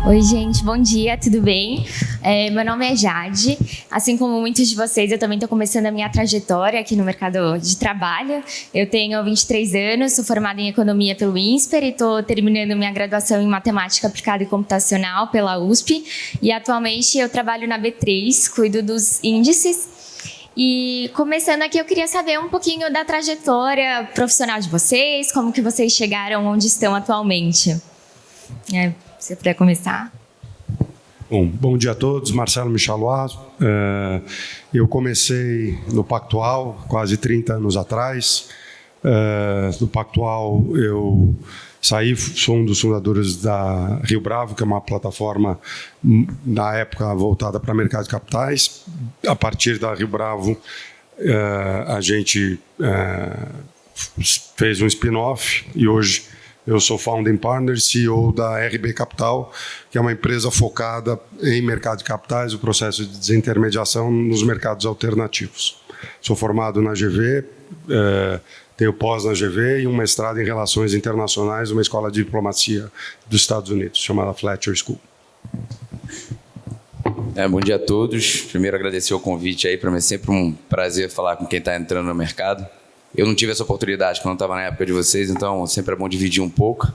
Oi, gente, bom dia, tudo bem? Meu nome é Jade. Assim como muitos de vocês, eu também estou começando a minha trajetória aqui no mercado de trabalho. Eu tenho 23 anos, sou formada em Economia pelo INSPER e estou terminando minha graduação em Matemática Aplicada e Computacional pela USP. E atualmente eu trabalho na B3, cuido dos índices. E começando aqui, eu queria saber um pouquinho da trajetória profissional de vocês, como que vocês chegaram onde estão atualmente. Se você puder começar. Bom dia a todos, Marcelo Michalois. Eu comecei no Pactual quase 30 anos atrás. No Pactual eu saí, sou um dos fundadores da Rio Bravo, que é uma plataforma, na época, voltada para mercado de capitais. A partir da Rio Bravo, a gente fez um spin-off e hoje eu sou Founding Partner, CEO da RB Capital, que é uma empresa focada em mercado de capitais, o processo de desintermediação nos mercados alternativos. Sou formado na GV, tenho pós na GV e um mestrado em Relações Internacionais numa escola de diplomacia dos Estados Unidos, chamada Fletcher School. Bom dia a todos. Primeiro, agradecer o convite aí. Para mim é sempre um prazer falar com quem está entrando no mercado. Eu não tive essa oportunidade quando estava na época de vocês, então sempre é bom dividir um pouco.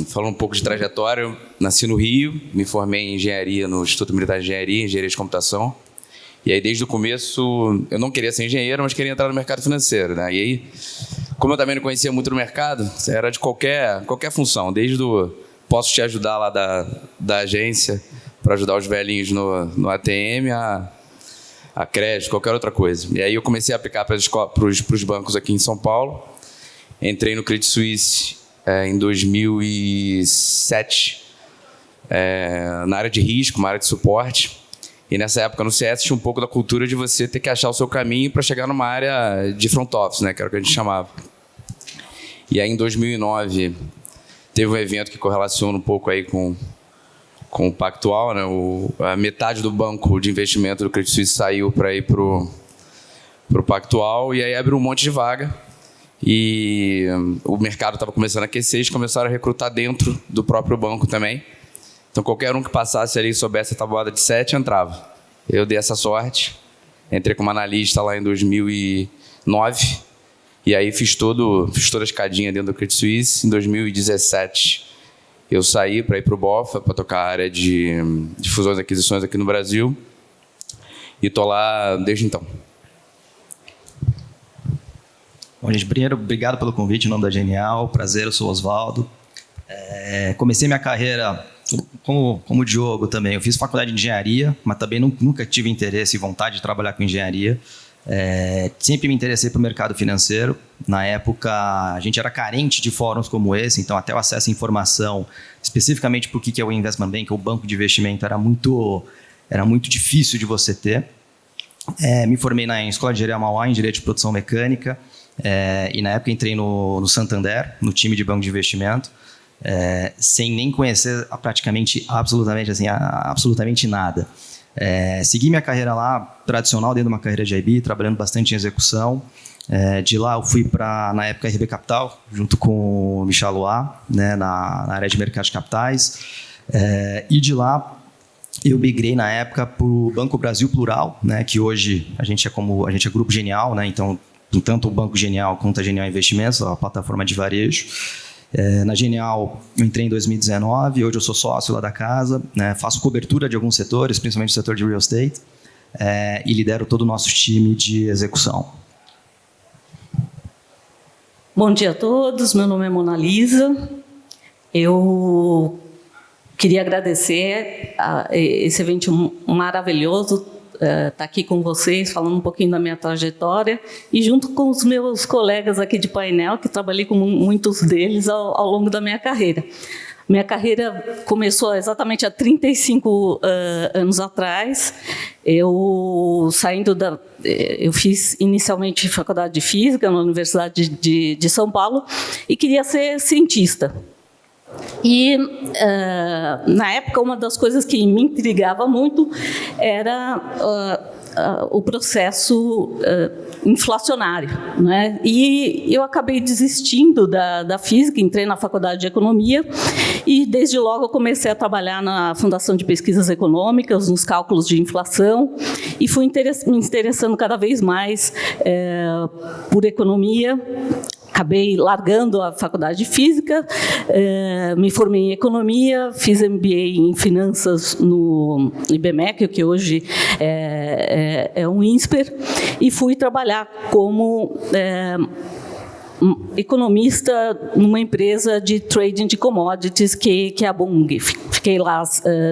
Falando um pouco de trajetória, eu nasci no Rio, me formei em engenharia no Instituto Militar de Engenharia de Computação. E aí, desde o começo, eu não queria ser engenheiro, mas queria entrar no mercado financeiro, né? E aí, como eu também não conhecia muito do mercado, era de qualquer função, desde o posso te ajudar lá da agência para ajudar os velhinhos no ATM, a crédito, qualquer outra coisa. E aí eu comecei a aplicar para os bancos aqui em São Paulo. Entrei no Credit Suisse em 2007, na área de risco, na área de suporte. E nessa época no CS tinha um pouco da cultura de você ter que achar o seu caminho para chegar numa área de front office, né, que era o que a gente chamava. E aí em 2009 teve um evento que correlaciona um pouco aí com o Pactual, né? A metade do banco de investimento do Credit Suisse saiu para ir para o Pactual e aí abriu um monte de vaga e o mercado estava começando a aquecer, eles começaram a recrutar dentro do próprio banco também. Então qualquer um que passasse ali e soubesse a tabuada de 7 entrava. Eu dei essa sorte, entrei como analista lá em 2009 e aí fiz toda a escadinha dentro do Credit Suisse. Em 2017 eu saí para ir para o BOFA, para tocar a área de fusões e aquisições aqui no Brasil. E estou lá desde então. Bom, gente, primeiro, obrigado pelo convite em nome da Genial. Prazer, eu sou Oswaldo. Comecei minha carreira como o Diogo também. Eu fiz faculdade de engenharia, mas também nunca tive interesse e vontade de trabalhar com engenharia. Sempre me interessei para o mercado financeiro. Na época, a gente era carente de fóruns como esse, então até o acesso à informação, especificamente para o que é o Investment Bank, o banco de investimento, era muito difícil de você ter. Me formei na Escola de Engenharia Mauá, em Direito de Produção Mecânica, e na época entrei no Santander, no time de banco de investimento, sem nem conhecer absolutamente nada. Segui minha carreira lá, tradicional, dentro de uma carreira de IB, trabalhando bastante em execução. De lá eu fui para, na época, RB Capital, junto com o Michalois, né, na área de mercado de capitais. E de lá eu migrei, na época, para o Banco Brasil Plural, né, que hoje a gente é Grupo Genial, né, então, tanto o Banco Genial quanto a Genial Investimentos, a plataforma de varejo. Na Genial, eu entrei em 2019, hoje eu sou sócio lá da casa, né, faço cobertura de alguns setores, principalmente o setor de real estate, e lidero todo o nosso time de execução. Bom dia a todos, meu nome é Mona Lisa. Eu queria agradecer esse evento maravilhoso, estar aqui com vocês, falando um pouquinho da minha trajetória, e junto com os meus colegas aqui de painel, que trabalhei com muitos deles ao longo da minha carreira. Minha carreira começou exatamente há 35 anos atrás. Eu fiz inicialmente faculdade de Física na Universidade de São Paulo e queria ser cientista. E, na época, uma das coisas que me intrigava muito era o processo inflacionário, né? E eu acabei desistindo da física, entrei na faculdade de economia e desde logo eu comecei a trabalhar na Fundação de Pesquisas Econômicas, nos cálculos de inflação, e fui me interessando cada vez mais por economia. Acabei largando a faculdade de Física, me formei em Economia, fiz MBA em Finanças no IBMEC, que hoje é um INSPER, e fui trabalhar como economista numa empresa de trading de commodities, que é a Bunge. Fiquei lá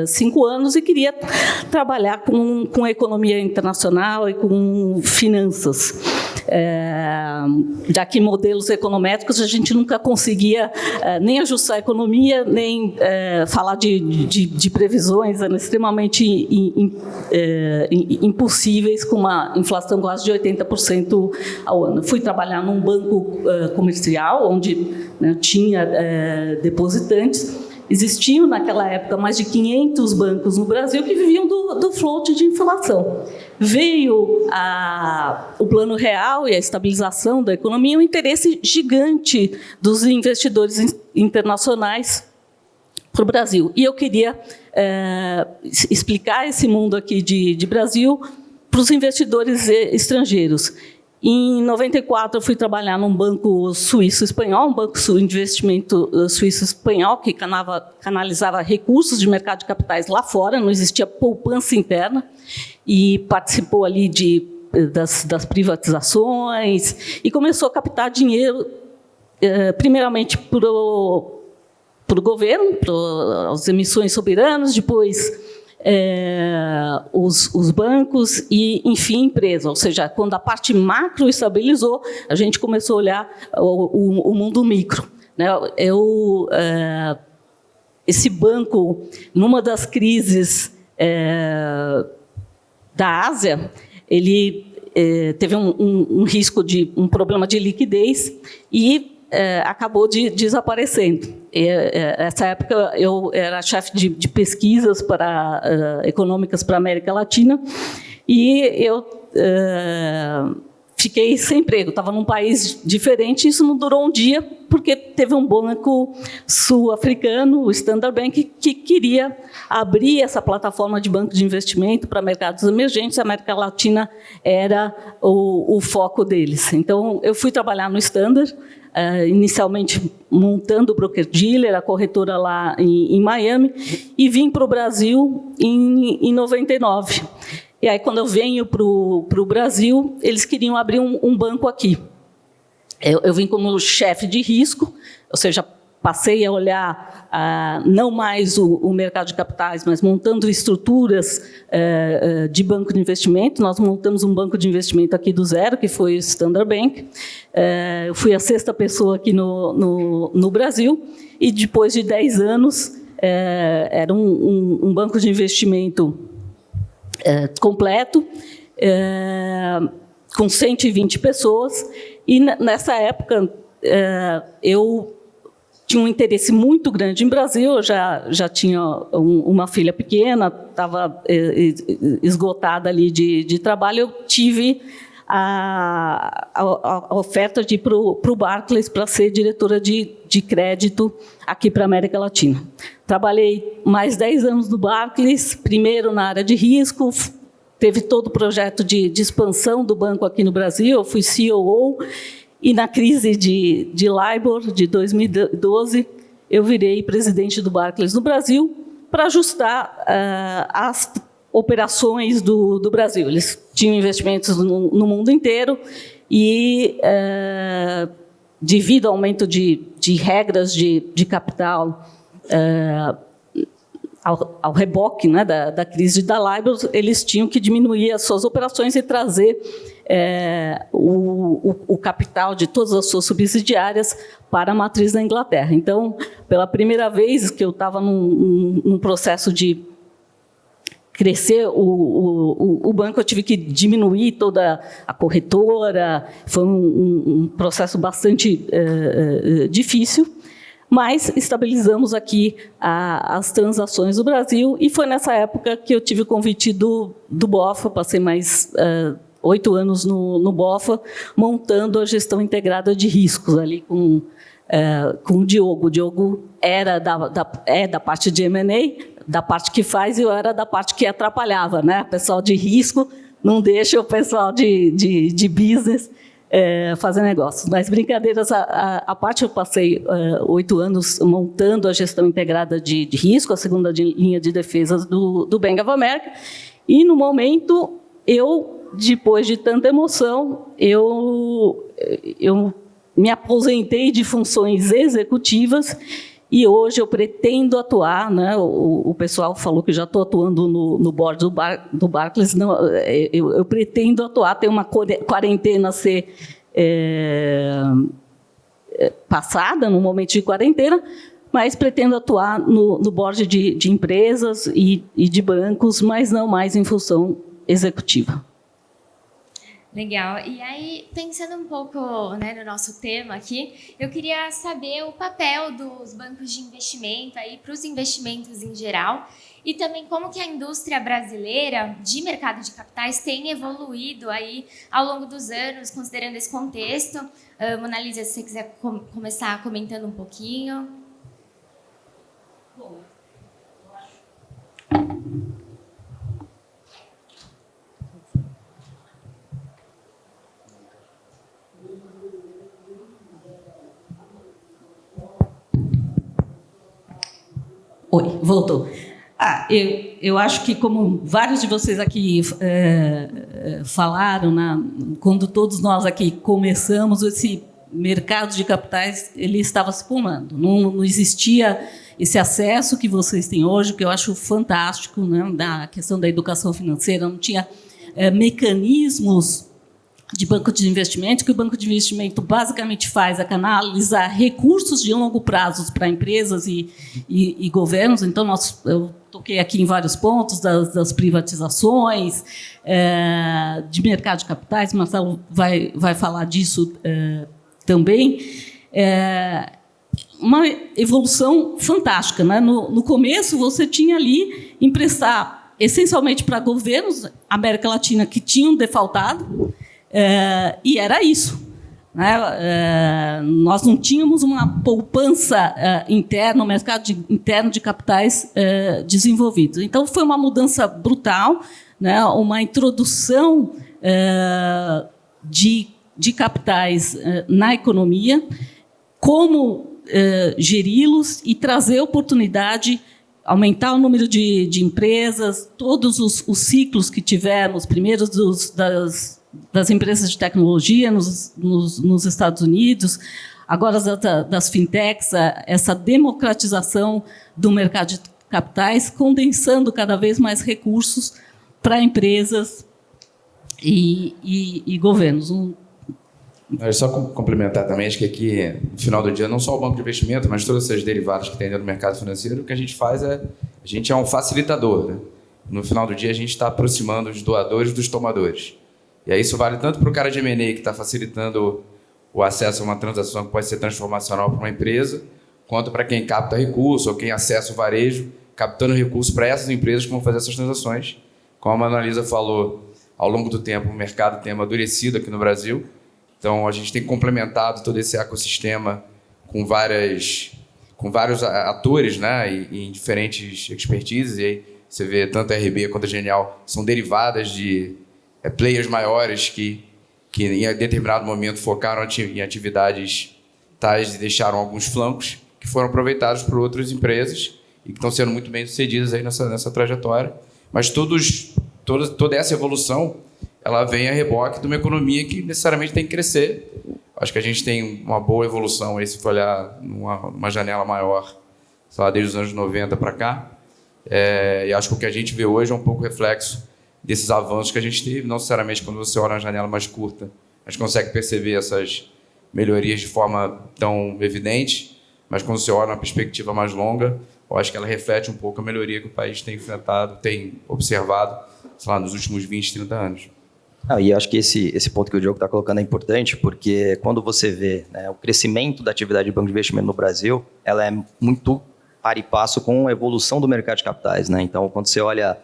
5 anos e queria trabalhar com economia internacional e com finanças. Já que modelos econométricos a gente nunca conseguia nem ajustar a economia, nem falar de previsões, eram extremamente impossíveis, com uma inflação quase de 80% ao ano. Fui trabalhar num banco comercial, onde tinha depositantes. Existiam, naquela época, mais de 500 bancos no Brasil que viviam do float de inflação. Veio o Plano Real e a estabilização da economia, um interesse gigante dos investidores internacionais para o Brasil. E eu queria explicar esse mundo aqui de Brasil para os investidores estrangeiros. Em 94, eu fui trabalhar num banco suíço-espanhol, um banco de investimento suíço-espanhol, que canalizava recursos de mercado de capitais lá fora, não existia poupança interna, e participou ali das privatizações, e começou a captar dinheiro, primeiramente para o governo, para as emissões soberanas, depois os bancos e, enfim, empresa. Ou seja, quando a parte macro estabilizou, a gente começou a olhar o mundo micro. Esse banco, numa das crises da Ásia, ele teve um risco de um problema de liquidez e acabou desaparecendo. Nessa época, eu era chefe de pesquisas econômicas para a América Latina, e eu fiquei sem emprego. Estava num país diferente, e isso não durou um dia, porque teve um banco sul-africano, o Standard Bank, que queria abrir essa plataforma de banco de investimento para mercados emergentes. A América Latina era o foco deles. Então, eu fui trabalhar no Standard, inicialmente montando o broker-dealer, a corretora lá em Miami, e vim para o Brasil em 99. E aí, quando eu venho para o Brasil, eles queriam abrir um banco aqui. Eu vim como chefe de risco, ou seja, passei a olhar não mais o mercado de capitais, mas montando estruturas de banco de investimento. Nós montamos um banco de investimento aqui do zero, que foi o Standard Bank. Eu fui a 6ª pessoa aqui no Brasil, e depois de 10 anos, era um banco de investimento completo, com 120 pessoas, e nessa época eu tinha um interesse muito grande em Brasil. Eu já tinha uma filha pequena, estava esgotada ali de trabalho. Eu tive a oferta de ir para o Barclays para ser diretora de crédito aqui para a América Latina. Trabalhei mais 10 anos no Barclays, primeiro na área de risco, teve todo o projeto de expansão do banco aqui no Brasil, eu fui COO, e na crise de LIBOR de 2012, eu virei presidente do Barclays no Brasil para ajustar as operações do Brasil. Eles tinham investimentos no mundo inteiro e, devido ao aumento de regras de capital, ao reboque, né, da crise da LIBOR, eles tinham que diminuir as suas operações e trazer o capital de todas as suas subsidiárias para a matriz da Inglaterra. Então, pela primeira vez que eu estava num processo de crescer o banco, eu tive que diminuir toda a corretora. Foi um processo bastante difícil, mas estabilizamos aqui as transações do Brasil, e foi nessa época que eu tive o convite do BOFA. Passei mais 8 anos no BOFA, montando a gestão integrada de riscos, ali com com o Diogo. O Diogo era da parte de M&A, da parte que faz, e eu era da parte que atrapalhava, né? O pessoal de risco não deixa o pessoal de business fazer negócios. Mas, brincadeiras à parte, eu passei 8 anos montando a gestão integrada de risco, a segunda linha de defesa do Bank of America, e, no momento, depois de tanta emoção, eu me aposentei de funções executivas e hoje eu pretendo atuar, né? O pessoal falou que já estou atuando no board do Barclays. Não, eu pretendo atuar, tem uma quarentena a ser passada, no momento de quarentena, mas pretendo atuar no board de empresas e de bancos, mas não mais em função executiva. Legal. E aí, pensando um pouco, né, no nosso tema aqui, eu queria saber o papel dos bancos de investimento aí para os investimentos em geral e também como que a indústria brasileira de mercado de capitais tem evoluído aí ao longo dos anos, considerando esse contexto. Mona Lisa, se você quiser começar comentando um pouquinho. Bom, eu acho... Oi, voltou. Eu acho que, como vários de vocês aqui falaram, né, quando todos nós aqui começamos, esse mercado de capitais ele estava se formando. Não existia esse acesso que vocês têm hoje, que eu acho fantástico, né, da questão da educação financeira. Não tinha mecanismos de banco de investimento, que o banco de investimento basicamente faz é canalizar recursos de longo prazo para empresas e governos. Então, eu toquei aqui em vários pontos das privatizações, de mercado de capitais, Marcelo vai falar disso também. Uma evolução fantástica, né? No começo, você tinha ali emprestar essencialmente para governos, América Latina, que tinham defaultado, e era isso, né? Nós não tínhamos uma poupança interna, um mercado interno de capitais desenvolvidos. Então, foi uma mudança brutal, né? Uma introdução de capitais na economia, como geri-los e trazer oportunidade, aumentar o número de empresas, todos os ciclos que tivemos, primeiros das empresas de tecnologia nos Estados Unidos, agora das fintechs, essa democratização do mercado de capitais, condensando cada vez mais recursos para empresas e governos. Só complementar também, acho que aqui, no final do dia, não só o banco de investimento, mas todas essas derivadas que tem dentro do mercado financeiro, o que a gente faz a gente é um facilitador, né? No final do dia, a gente está aproximando os doadores dos tomadores. E aí isso vale tanto para o cara de M&A, que está facilitando o acesso a uma transação que pode ser transformacional para uma empresa, quanto para quem capta recurso ou quem acessa o varejo, captando recurso para essas empresas que vão fazer essas transações. Como a Mona Lisa falou, ao longo do tempo, o mercado tem amadurecido aqui no Brasil. Então, a gente tem complementado todo esse ecossistema com vários atores, né, e em diferentes expertises. E aí você vê tanto a RB quanto a Genial são derivadas de players maiores que em determinado momento focaram em atividades tais e deixaram alguns flancos que foram aproveitados por outras empresas e que estão sendo muito bem sucedidas aí nessa trajetória. Mas toda essa evolução ela vem a reboque de uma economia que necessariamente tem que crescer. Acho que a gente tem uma boa evolução aí, se for olhar numa janela maior, sei lá, desde os anos 90 para cá. E acho que o que a gente vê hoje é um pouco reflexo desses avanços que a gente teve. Não necessariamente quando você olha uma janela mais curta, a gente consegue perceber essas melhorias de forma tão evidente, mas quando você olha uma perspectiva mais longa, eu acho que ela reflete um pouco a melhoria que o país tem enfrentado, tem observado, sei lá, nos últimos 20, 30 anos. E acho que esse ponto que o Diogo está colocando é importante, porque quando você vê, né, o crescimento da atividade de banco de investimento no Brasil, ela é muito par e passo com a evolução do mercado de capitais, né? Então, quando você olha,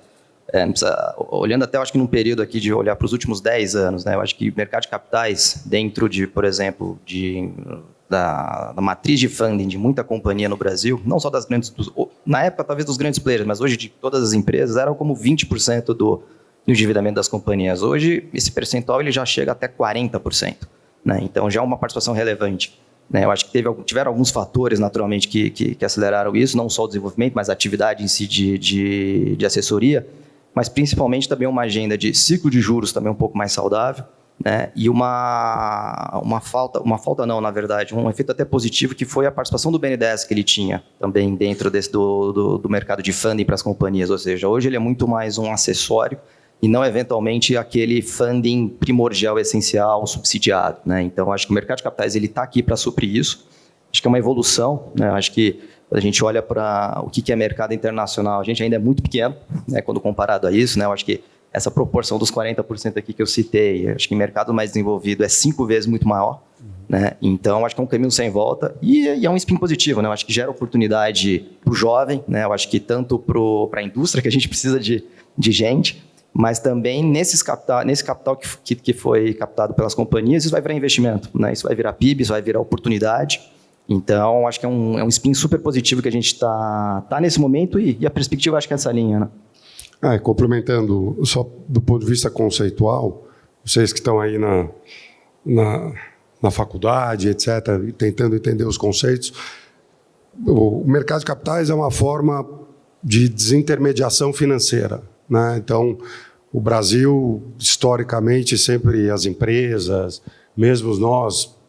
olhando até, eu acho que num período aqui de olhar para os últimos 10 anos, né, eu acho que o mercado de capitais, dentro de, por exemplo, de da matriz de funding de muita companhia no Brasil, não só das grandes, na época talvez dos grandes players, mas hoje de todas as empresas, eram como 20% do endividamento das companhias. Hoje, esse percentual ele já chega até 40%. Né? Então, já é uma participação relevante. Né? Eu acho que tiveram alguns fatores, naturalmente, que aceleraram isso, não só o desenvolvimento, mas a atividade em si de assessoria, mas principalmente também uma agenda de ciclo de juros também um pouco mais saudável, né? E uma falta não, na verdade, um efeito até positivo, que foi a participação do BNDES que ele tinha também dentro do mercado de funding para as companhias, ou seja, hoje ele é muito mais um acessório e não eventualmente aquele funding primordial, essencial, subsidiado. Né? Então, acho que o mercado de capitais está aqui para suprir isso, acho que é uma evolução, né? Acho que quando a gente olha para o que é mercado internacional, a gente ainda é muito pequeno, né, quando comparado a isso. Né? Eu acho que essa proporção dos 40% aqui que eu citei, acho que em mercado mais desenvolvido é 5 vezes muito maior. Né? Então, acho que é um caminho sem volta e é um spin positivo. Né? Eu acho que gera oportunidade para o jovem, né? Eu acho que tanto para a indústria, que a gente precisa de gente, mas também nesse capital que foi captado pelas companhias, isso vai virar investimento. Né? Isso vai virar PIB, isso vai virar oportunidade. Então, acho que é um spin super positivo que a gente está nesse momento e a perspectiva acho que é essa linha. Né? Complementando, só do ponto de vista conceitual, vocês que estão aí na faculdade, etc., tentando entender os conceitos, o mercado de capitais é uma forma de desintermediação financeira. Né? Então, o Brasil, historicamente, sempre as empresas, mesmo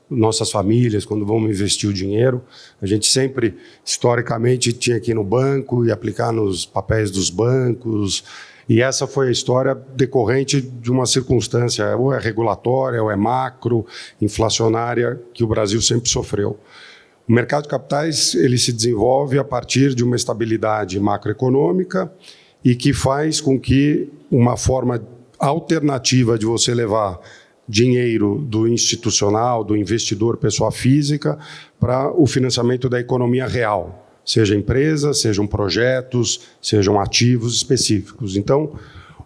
nossas famílias, quando vamos investir o dinheiro, a gente sempre, historicamente, tinha que ir no banco e aplicar nos papéis dos bancos. E essa foi a história decorrente de uma circunstância, ou é regulatória, ou é macro, inflacionária, que o Brasil sempre sofreu. O mercado de capitais ele se desenvolve a partir de uma estabilidade macroeconômica e que faz com que uma forma alternativa de você levar dinheiro do institucional, do investidor, pessoa física, para o financiamento da economia real, seja empresas, sejam projetos, sejam ativos específicos. Então,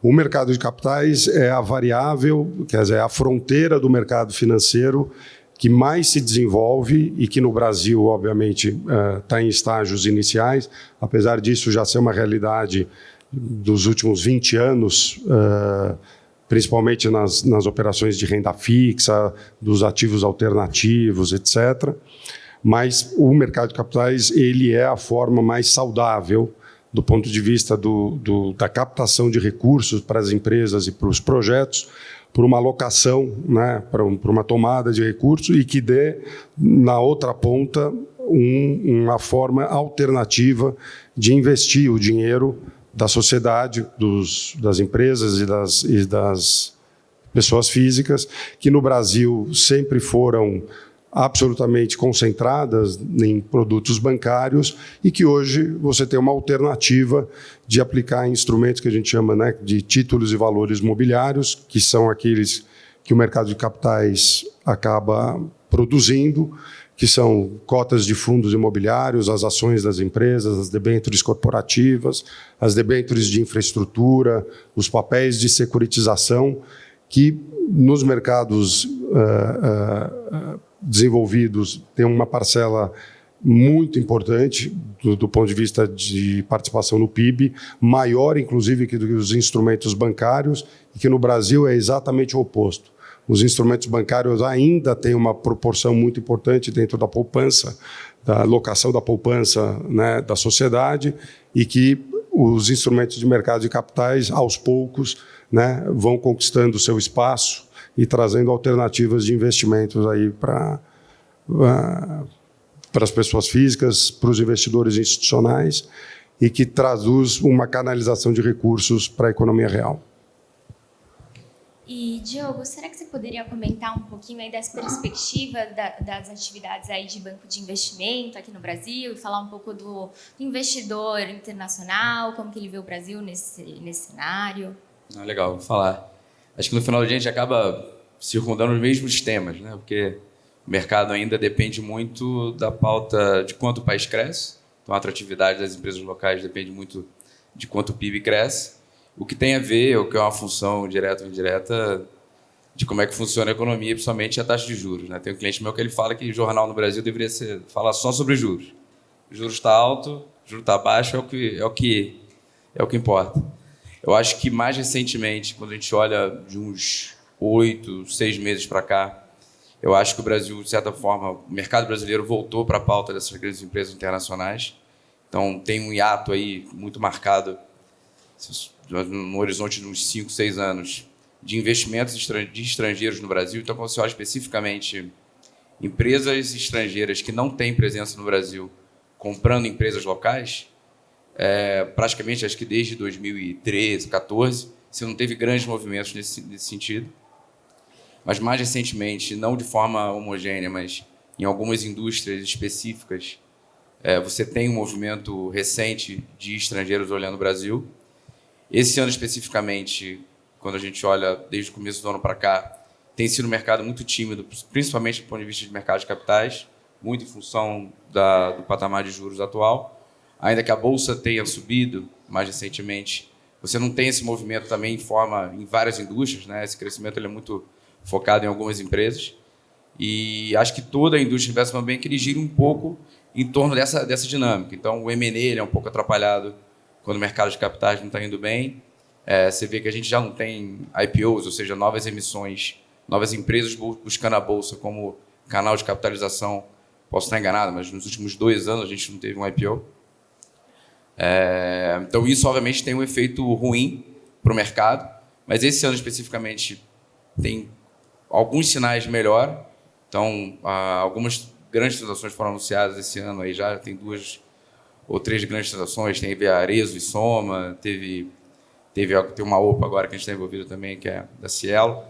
o mercado de capitais é a variável, quer dizer, é a fronteira do mercado financeiro que mais se desenvolve e que no Brasil, obviamente, está em estágios iniciais, apesar disso já ser uma realidade dos últimos 20 anos, principalmente nas operações de renda fixa, dos ativos alternativos, etc. Mas o mercado de capitais ele é a forma mais saudável do ponto de vista da captação de recursos para as empresas e para os projetos, por uma alocação, né, para uma tomada de recursos e que dê, na outra ponta, uma forma alternativa de investir o dinheiro da sociedade, das empresas e das pessoas físicas, que no Brasil sempre foram absolutamente concentradas em produtos bancários e que hoje você tem uma alternativa de aplicar em instrumentos que a gente chama, né, de títulos e valores mobiliários, que são aqueles que o mercado de capitais acaba produzindo, que são cotas de fundos imobiliários, as ações das empresas, as debêntures corporativas, as debêntures de infraestrutura, os papéis de securitização, que nos mercados desenvolvidos tem uma parcela muito importante do ponto de vista de participação no PIB, maior, inclusive, que os instrumentos bancários, e que no Brasil é exatamente o oposto. Os instrumentos bancários ainda têm uma proporção muito importante dentro da poupança, da alocação da poupança, né, da sociedade, e que os instrumentos de mercado de capitais, aos poucos, né, vão conquistando o seu espaço e trazendo alternativas de investimentos aí para as pessoas físicas, para os investidores institucionais, e que traduz uma canalização de recursos para a economia real. E, Diogo, será que você poderia comentar um pouquinho aí das perspectivas das atividades aí de banco de investimento aqui no Brasil e falar um pouco do investidor internacional, como que ele vê o Brasil nesse cenário? Legal, vou falar. Acho que no final do dia a gente acaba circundando os mesmos temas, né? Porque o mercado ainda depende muito da pauta de quanto o país cresce. Então, a atratividade das empresas locais depende muito de quanto o PIB cresce. O que tem a ver, o que é uma função direta ou indireta, de como é que funciona a economia, principalmente a taxa de juros, né? Tem um cliente meu que ele fala que o jornal no Brasil deveria falar só sobre juros. O juros está alto, o juros está baixo, é o que importa. Eu acho que mais recentemente, quando a gente olha de uns 8, 6 meses para cá, eu acho que o Brasil, de certa forma, o mercado brasileiro voltou para a pauta dessas grandes empresas internacionais. Então, tem um hiato aí muito marcado no horizonte de uns 5, 6 anos de investimentos de estrangeiros no Brasil. Então, quando você olha especificamente empresas estrangeiras que não têm presença no Brasil comprando empresas locais, praticamente acho que desde 2013, 2014, você não teve grandes movimentos nesse sentido. Mas mais recentemente, não de forma homogênea, mas em algumas indústrias específicas, você tem um movimento recente de estrangeiros olhando o Brasil. Esse ano especificamente, quando a gente olha desde o começo do ano para cá, tem sido um mercado muito tímido, principalmente do ponto de vista de mercado de capitais, muito em função do patamar de juros atual. Ainda que a Bolsa tenha subido mais recentemente, você não tem esse movimento também em várias indústrias, né? Esse crescimento ele é muito focado em algumas empresas. E acho que toda a indústria de investment banking ele gira um pouco em torno dessa dinâmica. Então, o M&A ele é um pouco atrapalhado quando o mercado de capitais não está indo bem. Você vê que a gente já não tem IPOs, ou seja, novas emissões, novas empresas buscando a Bolsa como canal de capitalização. Posso estar enganado, mas nos últimos 2 anos a gente não teve um IPO. Então, isso, obviamente, tem um efeito ruim para o mercado, mas esse ano, especificamente, tem alguns sinais de melhora. Então, algumas grandes transações foram anunciadas esse ano, aí já tem 2 ou 3 grandes transações, tem a Arezzo e Soma, tem uma OPA agora que a gente está envolvido também, que é da Cielo.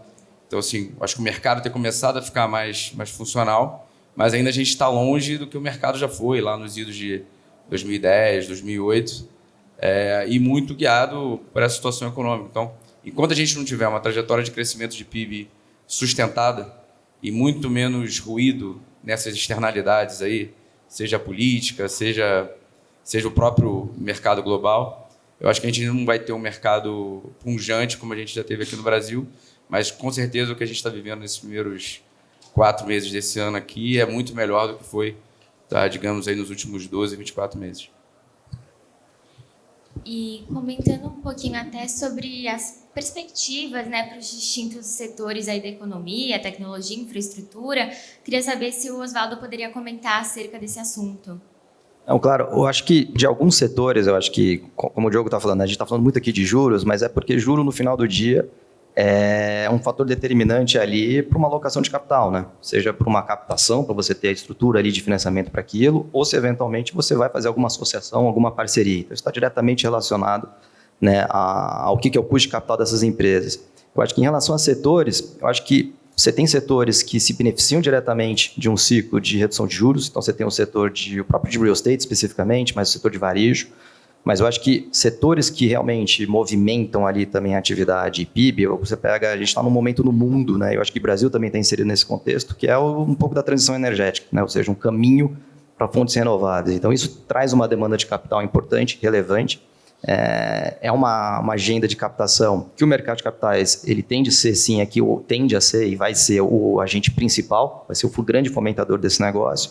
Então, assim, acho que o mercado tem começado a ficar mais funcional, mas ainda a gente está longe do que o mercado já foi, lá nos idos de 2010, 2008, e muito guiado por essa situação econômica. Então, enquanto a gente não tiver uma trajetória de crescimento de PIB sustentada e muito menos ruído nessas externalidades aí, seja a política, seja o próprio mercado global, eu acho que a gente não vai ter um mercado pungente como a gente já teve aqui no Brasil, mas com certeza o que a gente está vivendo nesses primeiros 4 meses desse ano aqui é muito melhor do que foi, digamos, aí nos últimos 12, 24 meses. E comentando um pouquinho até sobre as perspectivas, né, para os distintos setores aí da economia, tecnologia, infraestrutura, queria saber se o Oswaldo poderia comentar acerca desse assunto. Não, claro, eu acho que de alguns setores, eu acho que, como o Diogo está falando, a gente está falando muito aqui de juros, mas é porque juro no final do dia é um fator determinante ali para uma alocação de capital, né? Seja para uma captação, para você ter a estrutura ali de financiamento para aquilo, ou se eventualmente você vai fazer alguma associação, alguma parceria. Então, isso está diretamente relacionado, né, ao que é o custo de capital dessas empresas. Eu acho que em relação a setores, eu acho que você tem setores que se beneficiam diretamente de um ciclo de redução de juros, então você tem o setor o próprio de real estate especificamente, mas o setor de varejo. Mas eu acho que setores que realmente movimentam ali também a atividade e PIB, você pega, a gente está num momento no mundo, né? Eu acho que o Brasil também está inserido nesse contexto, que é um pouco da transição energética, né? Ou seja, um caminho para fontes renováveis. Então, isso traz uma demanda de capital importante, relevante. É uma agenda de captação que o mercado de capitais ele tende a ser, sim, aqui, ou tende a ser e vai ser o agente principal, vai ser o grande fomentador desse negócio.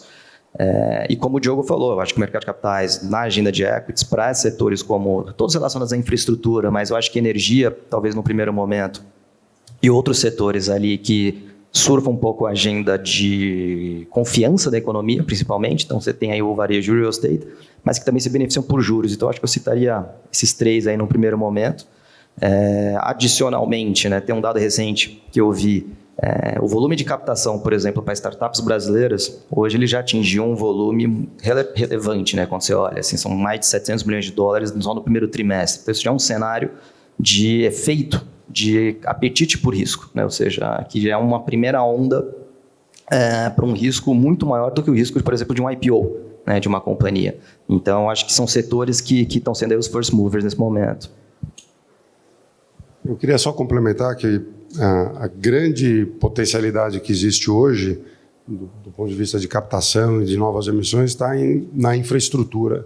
E como o Diogo falou, eu acho que o mercado de capitais, na agenda de equities, para setores como todos relacionados à infraestrutura, mas eu acho que energia, talvez no primeiro momento, e outros setores ali que surfam um pouco a agenda de confiança da economia, principalmente. Então, você tem aí o varejo e o real estate, mas que também se beneficiam por juros. Então, acho que eu citaria esses 3 aí no primeiro momento. Adicionalmente, né, tem um dado recente que eu vi, o volume de captação, por exemplo, para startups brasileiras, hoje ele já atingiu um volume relevante, né, quando você olha, assim, são mais de 700 milhões de dólares só no primeiro trimestre. Então, isso já é um cenário de efeito, de apetite por risco, né, ou seja, que já é uma primeira onda para um risco muito maior do que o risco, por exemplo, de um IPO, né, de uma companhia. Então, acho que são setores que estão sendo aí os first movers nesse momento. Eu queria só complementar que a grande potencialidade que existe hoje, do ponto de vista de captação e de novas emissões, está na infraestrutura.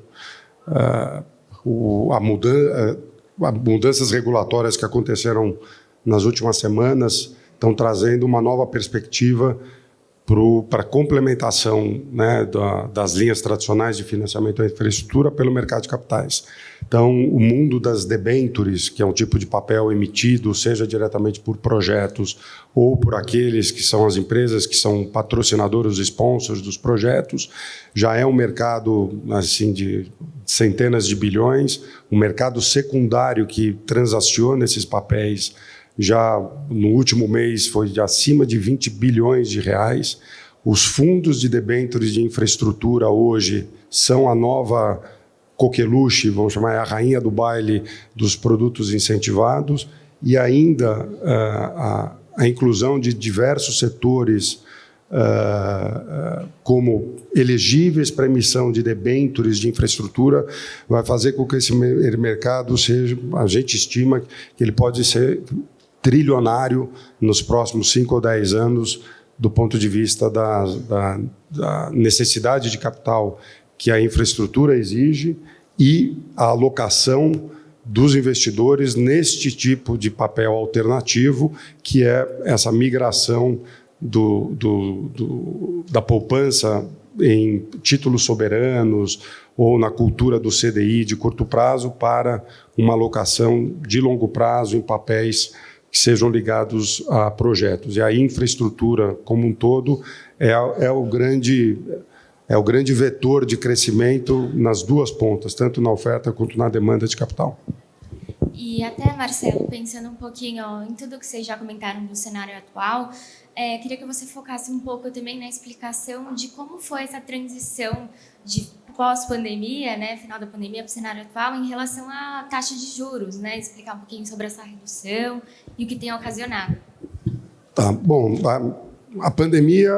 Mudanças regulatórias que aconteceram nas últimas semanas estão trazendo uma nova perspectiva para a complementação, né, das linhas tradicionais de financiamento à infraestrutura pelo mercado de capitais. Então, o mundo das debentures, que é um tipo de papel emitido, seja diretamente por projetos ou por aqueles que são as empresas que são patrocinadores, sponsors dos projetos, já é um mercado assim, de centenas de bilhões, um mercado secundário que transaciona esses papéis. Já no último mês foi de acima de 20 bilhões de reais. Os fundos de debêntures de infraestrutura hoje são a nova coqueluche, vamos chamar, a rainha do baile dos produtos incentivados, e ainda a inclusão de diversos setores como elegíveis para emissão de debêntures de infraestrutura vai fazer com que esse mercado seja, a gente estima que ele pode ser trilionário nos próximos 5 ou 10 anos, do ponto de vista da necessidade de capital que a infraestrutura exige e a alocação dos investidores neste tipo de papel alternativo, que é essa migração da poupança em títulos soberanos ou na cultura do CDI de curto prazo para uma alocação de longo prazo em papéis que sejam ligados a projetos. E a infraestrutura, como um todo, é o grande vetor de crescimento nas duas pontas, tanto na oferta quanto na demanda de capital. E até, Marcelo, pensando um pouquinho em tudo que vocês já comentaram do cenário atual, queria que você focasse um pouco também na explicação de como foi essa transição de pós-pandemia, né, final da pandemia, para o cenário atual, em relação à taxa de juros, né? Explicar um pouquinho sobre essa redução e o que tem ocasionado. Tá, bom, a pandemia,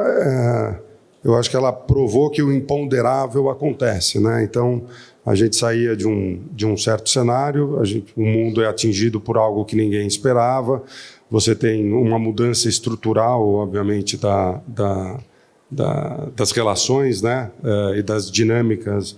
eu acho que ela provou que o imponderável acontece, né? Então, a gente saía de um certo cenário, o mundo é atingido por algo que ninguém esperava, você tem uma mudança estrutural, obviamente, das relações, né, e das dinâmicas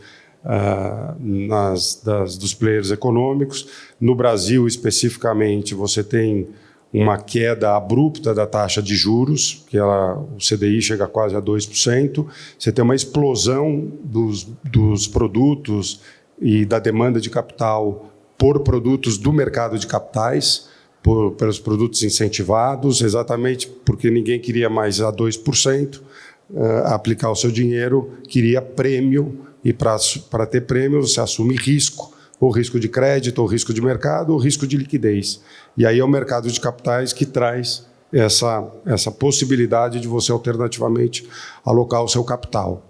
dos players econômicos. No Brasil, especificamente, você tem uma queda abrupta da taxa de juros, o CDI chega quase a 2%. Você tem uma explosão dos produtos e da demanda de capital por produtos do mercado de capitais, pelos produtos incentivados, exatamente porque ninguém queria mais a 2%. Aplicar o seu dinheiro, queria prêmio, e para ter prêmio você assume risco, ou risco de crédito, ou risco de mercado, ou risco de liquidez. E aí é o mercado de capitais que traz essa possibilidade de você alternativamente alocar o seu capital.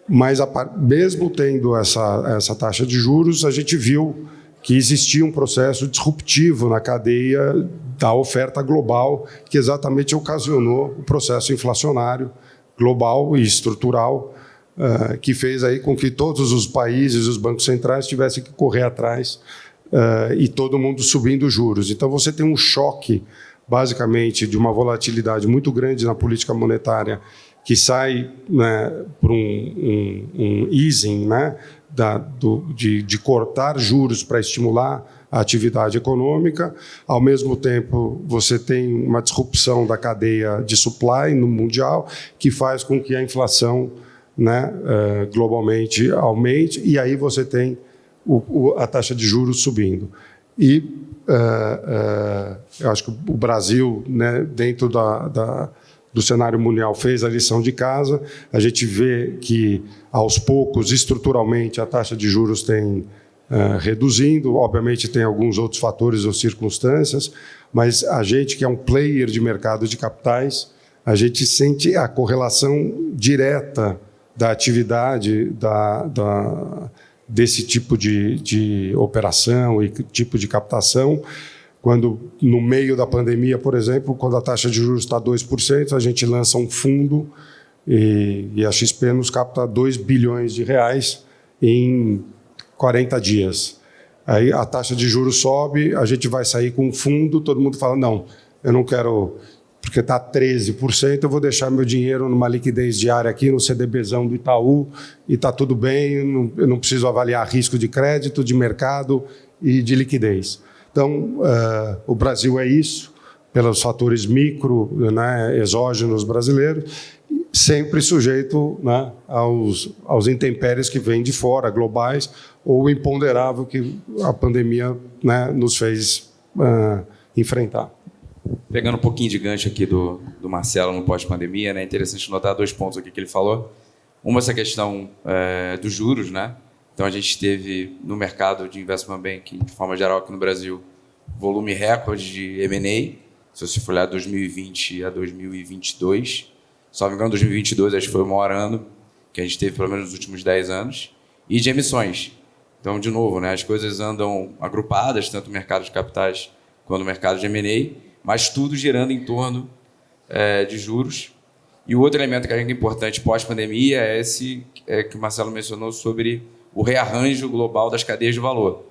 Mas mesmo tendo essa taxa de juros, a gente viu que existia um processo disruptivo na cadeia da oferta global, que exatamente ocasionou o processo inflacionário global e estrutural, que fez aí com que todos os países, os bancos centrais, tivessem que correr atrás e todo mundo subindo juros. Então, você tem um choque, basicamente, de uma volatilidade muito grande na política monetária, que sai, né, por um easing, né, de cortar juros para estimular a atividade econômica. Ao mesmo tempo, você tem uma disrupção da cadeia de supply no mundial, que faz com que a inflação, né, globalmente aumente, e aí você tem a taxa de juros subindo. E eu acho que o Brasil, né, dentro do cenário mundial, fez a lição de casa. A gente vê que, aos poucos, estruturalmente, a taxa de juros tem reduzindo. Obviamente, tem alguns outros fatores ou circunstâncias, mas a gente, que é um player de mercado de capitais, a gente sente a correlação direta da atividade desse tipo de operação e tipo de captação. Quando, no meio da pandemia, por exemplo, quando a taxa de juros está 2%, a gente lança um fundo e a XP nos capta 2 bilhões de reais em 40 dias. Aí a taxa de juros sobe, a gente vai sair com um fundo, todo mundo fala, não, eu não quero, porque está 13%, eu vou deixar meu dinheiro numa liquidez diária aqui, no CDBzão do Itaú, e está tudo bem, eu não preciso avaliar risco de crédito, de mercado e de liquidez. Então, o Brasil é isso, pelos fatores micro, né, exógenos brasileiros, sempre sujeito, né, aos intempéries que vêm de fora, globais, ou o imponderável que a pandemia, né, nos fez enfrentar. Pegando um pouquinho de gancho aqui do Marcelo no pós-pandemia, né, é interessante notar 2 pontos aqui que ele falou. Uma, essa questão dos juros, né? Então, a gente teve no mercado de investment banking, de forma geral aqui no Brasil, volume recorde de M&A, se você for olhar 2020 a 2022. Só me engano, 2022 acho que foi o maior ano que a gente teve, pelo menos nos últimos 10 anos, e de emissões. Então, de novo, né, as coisas andam agrupadas, tanto o mercado de capitais quanto o mercado de M&A, mas tudo girando em torno de juros. E o outro elemento que é importante pós-pandemia é esse que o Marcelo mencionou sobre o rearranjo global das cadeias de valor.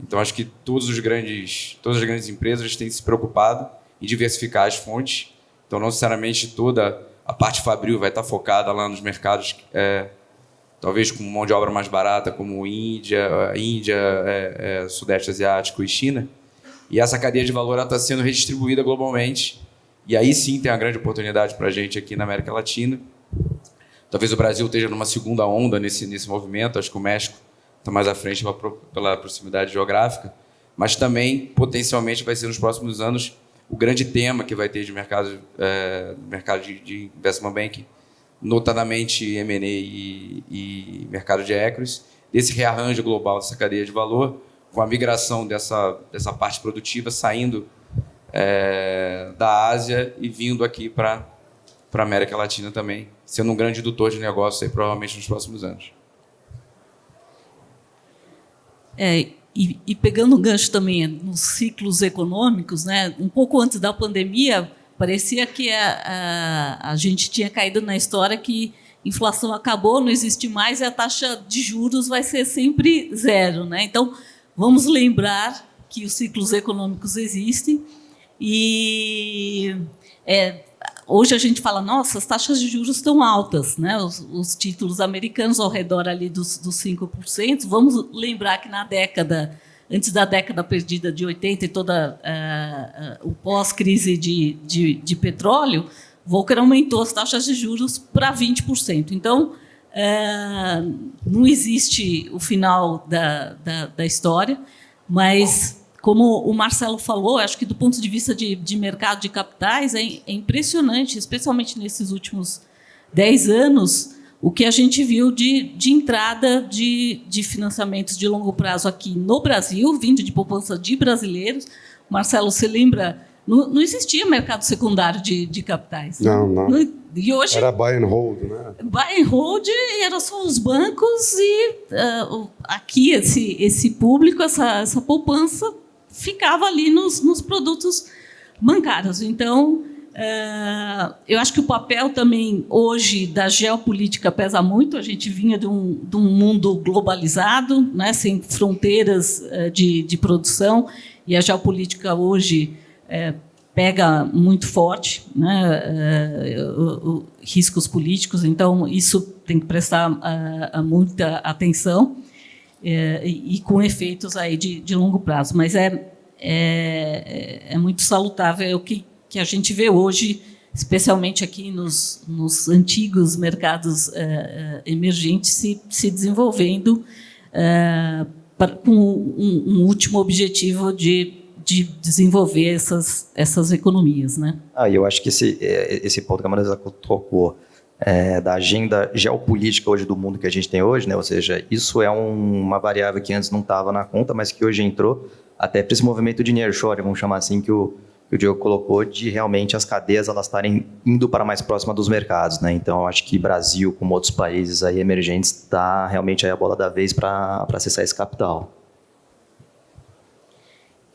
Então, acho que todas as grandes empresas têm se preocupado em diversificar as fontes. Então, não necessariamente toda a parte fabril vai estar focada lá nos mercados, talvez com mão de obra mais barata, como Índia, Sudeste Asiático e China. E essa cadeia de valor está sendo redistribuída globalmente. E aí sim tem uma grande oportunidade para a gente aqui na América Latina. Talvez o Brasil esteja numa segunda onda nesse movimento. Acho que o México está mais à frente pela proximidade geográfica. Mas também, potencialmente, vai ser nos próximos anos o grande tema que vai ter de mercado de investment banking, notadamente M&A e mercado de equities, desse rearranjo global dessa cadeia de valor, com a migração dessa parte produtiva saindo da Ásia e vindo aqui para a América Latina também, sendo um grande indutor de negócio aí, provavelmente nos próximos anos. E pegando um gancho também nos ciclos econômicos, né, um pouco antes da pandemia, parecia que a gente tinha caído na história que inflação acabou, não existe mais e a taxa de juros vai ser sempre zero, né? Então, vamos lembrar que os ciclos econômicos existem e hoje a gente fala, nossa, as taxas de juros estão altas, né? Os títulos americanos ao redor ali dos 5%. Vamos lembrar que antes da década perdida de 80 e toda o pós-crise de petróleo, Volcker aumentou as taxas de juros para 20%. Então, não existe o final da história, mas, como o Marcelo falou, acho que do ponto de vista de mercado de capitais é impressionante, especialmente nesses últimos 10 anos, o que a gente viu de entrada de financiamentos de longo prazo aqui no Brasil, vindo de poupança de brasileiros. Marcelo, você lembra? Não existia mercado secundário de capitais. Não. E hoje, era buy and hold, né? Buy and hold era só os bancos e aqui esse público, essa poupança, ficava ali nos produtos bancários. Então, eu acho que o papel também hoje da geopolítica pesa muito. A gente vinha de um mundo globalizado, né, sem fronteiras de produção, e a geopolítica hoje pega muito forte, né, riscos políticos. Então, isso tem que prestar muita atenção. E com efeitos aí de longo prazo. Mas é muito salutável o que a gente vê hoje, especialmente aqui nos antigos mercados emergentes, se desenvolvendo com um último objetivo de desenvolver essas economias, né? Eu acho que esse ponto que a Marisa tocou, da agenda geopolítica hoje do mundo que a gente tem hoje, né? Ou seja, isso é uma variável que antes não estava na conta, mas que hoje entrou até para esse movimento de nearshoring, vamos chamar assim, que o Diego colocou, de realmente as cadeias elas estarem indo para mais próxima dos mercados, né? Então, eu acho que Brasil, como outros países aí emergentes, está realmente aí a bola da vez para acessar esse capital.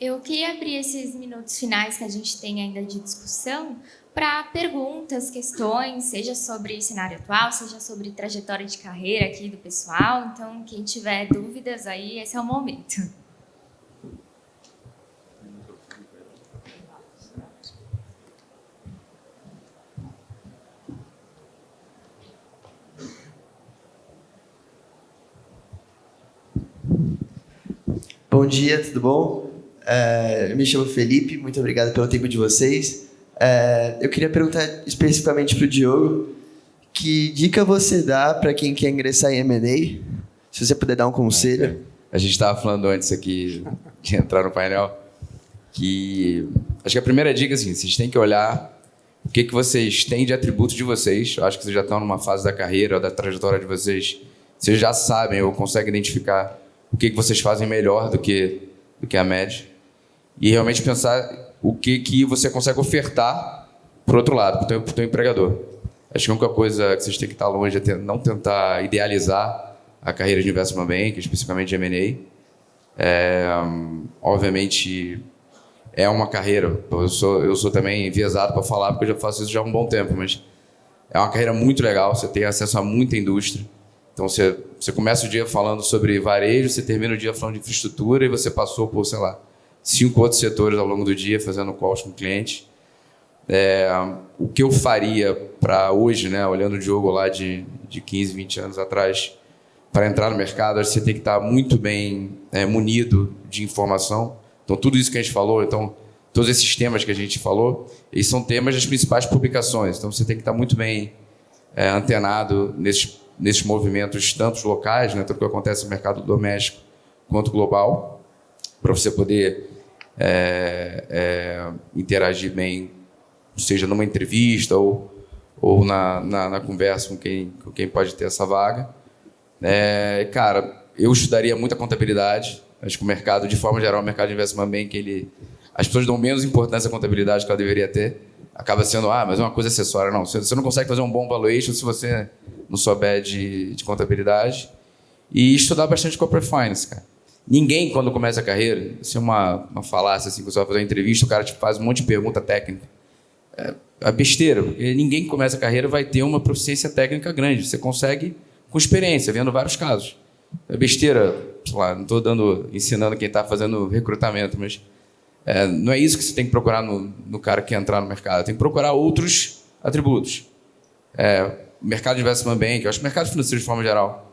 Eu queria abrir esses minutos finais que a gente tem ainda de discussão para perguntas, questões, seja sobre cenário atual, seja sobre trajetória de carreira aqui do pessoal. Então, quem tiver dúvidas aí, esse é o momento. Bom dia, tudo bom? Eu me chamo Felipe, muito obrigado pelo tempo de vocês. Eu queria perguntar especificamente para o Diogo, que dica você dá para quem quer ingressar em M&A? Se você puder dar um conselho. A gente estava falando antes aqui de entrar no painel, que acho que a primeira dica é assim, vocês têm que olhar o que vocês têm de atributos de vocês. Eu acho que vocês já estão numa fase da carreira ou da trajetória de vocês. Vocês já sabem ou conseguem identificar o que vocês fazem melhor do que a média. E realmente pensar o que você consegue ofertar para o outro lado, para o teu empregador. Acho que a única coisa que vocês têm que estar longe é não tentar idealizar a carreira de investment bank, especificamente de M&A. Obviamente, é uma carreira. Eu sou também enviesado para falar, porque eu já faço isso já há um bom tempo, mas é uma carreira muito legal, você tem acesso a muita indústria. Então, você começa o dia falando sobre varejo, você termina o dia falando de infraestrutura e você passou por, 5 outros setores ao longo do dia, fazendo calls com clientes. O que eu faria para hoje, né, olhando o Diogo lá de 15, 20 anos atrás, para entrar no mercado, acho que você tem que estar muito bem munido de informação. Então, tudo isso que a gente falou, todos esses temas que a gente falou, eles são temas das principais publicações. Então, você tem que estar muito bem antenado nesses movimentos, tanto locais, né, tanto que acontece no mercado doméstico quanto global, para você poder interagir bem, seja numa entrevista ou na conversa com quem pode ter essa vaga. Cara, eu estudaria muito a contabilidade. Acho que o mercado, de forma geral, o mercado de investment bank, as pessoas dão menos importância à contabilidade que ela deveria ter. Acaba sendo, mas é uma coisa acessória. Não, você não consegue fazer um bom valuation se você não souber de contabilidade. E estudar bastante corporate finance, cara. Ninguém, quando começa a carreira, isso é uma falácia, assim, que você vai fazer uma entrevista, o cara te faz um monte de pergunta técnica. É besteira, porque ninguém que começa a carreira vai ter uma proficiência técnica grande. Você consegue com experiência, vendo vários casos. É besteira, não estou ensinando quem está fazendo recrutamento, mas não é isso que você tem que procurar no cara que entrar no mercado. Tem que procurar outros atributos. O mercado de investment bank, eu acho que o mercado financeiro de forma geral,